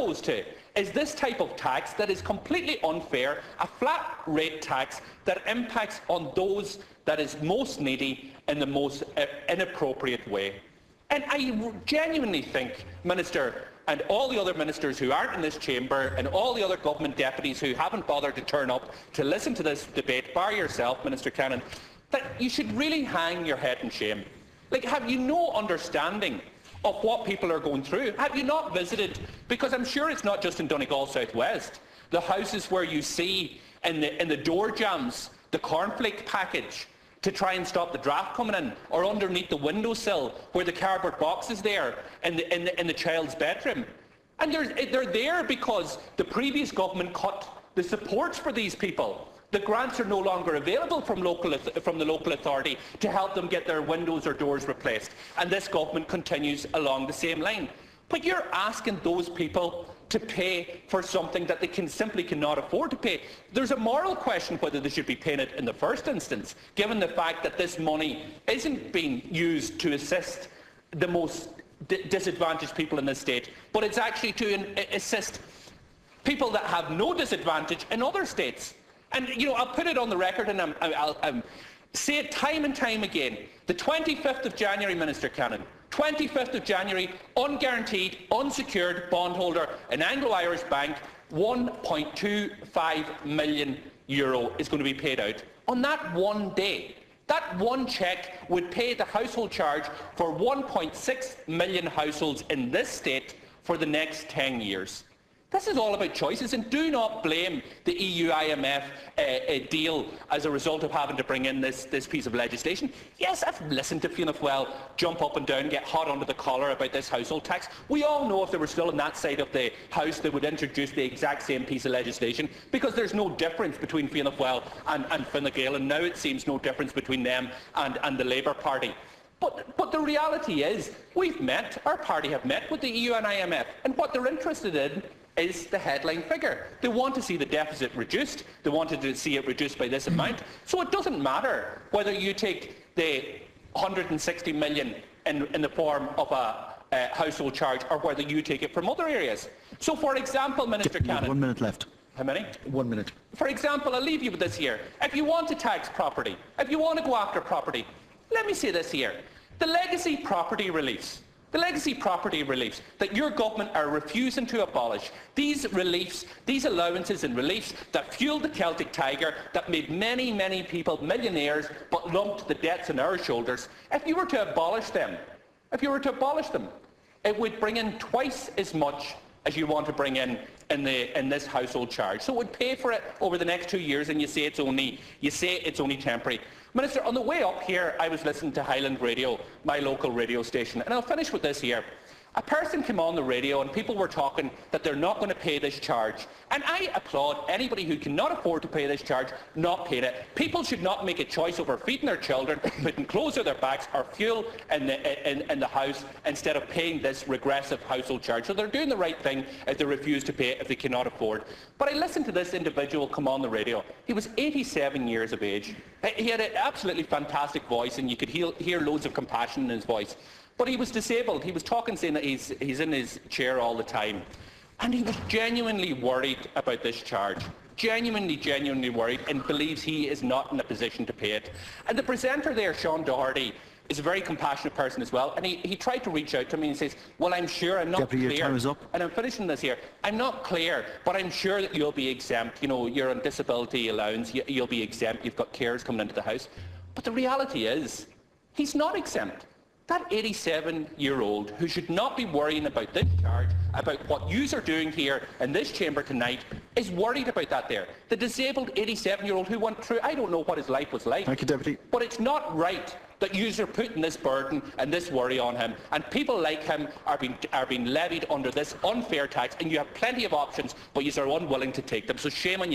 opposed to is this type of tax that is completely unfair, a flat rate tax that impacts on those that is most needy in the most inappropriate way. And I genuinely think, Minister, and all the other ministers who aren't in this chamber and all the other government deputies who haven't bothered to turn up to listen to this debate, bar yourself, Minister Cannon, that you should really hang your head in shame. Like, have you no understanding of what people are going through? Have you not visited, because I'm sure it's not just in Donegal South West, the houses where you see in the door jams the cornflake package to try and stop the draft coming in, or underneath the windowsill where the cardboard box is there in the child's bedroom. And they're there because the previous government cut the supports for these people. The grants are no longer available from the local authority to help them get their windows or doors replaced. And this government continues along the same line. But you're asking those people to pay for something that they simply cannot afford to pay. There's a moral question whether they should be paying it in the first instance, given the fact that this money isn't being used to assist the most disadvantaged people in this state, but it's actually to assist people that have no disadvantage in other states. And, you know, I'll put it on the record, and I'll say it time and time again. The 25th of January, Minister Cannon, 25th of January, unguaranteed, unsecured bondholder in Anglo-Irish Bank, €1.25 million is going to be paid out. On that one day, that one cheque would pay the household charge for 1.6 million households in this state for the next 10 years. This is all about choices, and do not blame the EU-IMF deal as a result of having to bring in this piece of legislation. Yes, I've listened to Fianna Fáil jump up and down, get hot under the collar about this household tax. We all know if they were still on that side of the House, they would introduce the exact same piece of legislation, because there's no difference between Fianna Fáil and Fine Gael, and now it seems no difference between them and the Labour Party. But the reality is, our party have met with the EU and IMF, and what they're interested in is the headline figure. They want to see the deficit reduced. They wanted to see it reduced by this amount. So it doesn't matter whether you take the 160 million in the form of a household charge, or whether you take it from other areas. So, for example, Minister Cannon... 1 minute left. How many? 1 minute. For example, I'll leave you with this here. If you want to tax property, if you want to go after property, let me say this here. The legacy property reliefs that your government are refusing to abolish, these reliefs, these allowances and reliefs that fueled the Celtic Tiger, that made many, many people millionaires but lumped the debts on our shoulders, if you were to abolish them, it would bring in twice as much as you want to bring in this household charge. So it would pay for it over the next 2 years, and you say it's only temporary. Minister, on the way up here, I was listening to Highland Radio, my local radio station, and I'll finish with this here. A person came on the radio and people were talking that they're not going to pay this charge. And I applaud anybody who cannot afford to pay this charge not paying it. People should not make a choice over feeding their children, putting clothes on their backs, or fuel in the house, instead of paying this regressive household charge. So they're doing the right thing if they refuse to pay it if they cannot afford. But I listened to this individual come on the radio. He was 87 years of age. He had an absolutely fantastic voice, and you could hear loads of compassion in his voice. But he was disabled. He was talking, saying that he's in his chair all the time. And he was genuinely worried about this charge. Genuinely worried, and believes he is not in a position to pay it. And the presenter there, Pearse Doherty, is a very compassionate person as well. And he tried to reach out to me and says, well, I'm sure I'm not clear. Your time is up. And I'm finishing this here. I'm not clear, but I'm sure that you'll be exempt. You know, you're on disability allowance. You'll be exempt. You've got carers coming into the house. But the reality is, he's not exempt. That 87-year-old who should not be worrying about this charge, about what you are doing here in this chamber tonight, is worried about that there. The disabled 87-year-old who went through, I don't know what his life was like. Thank you, Deputy. But it's not right that you are putting this burden and this worry on him. And people like him are being levied under this unfair tax, and you have plenty of options, but you are unwilling to take them. So shame on you.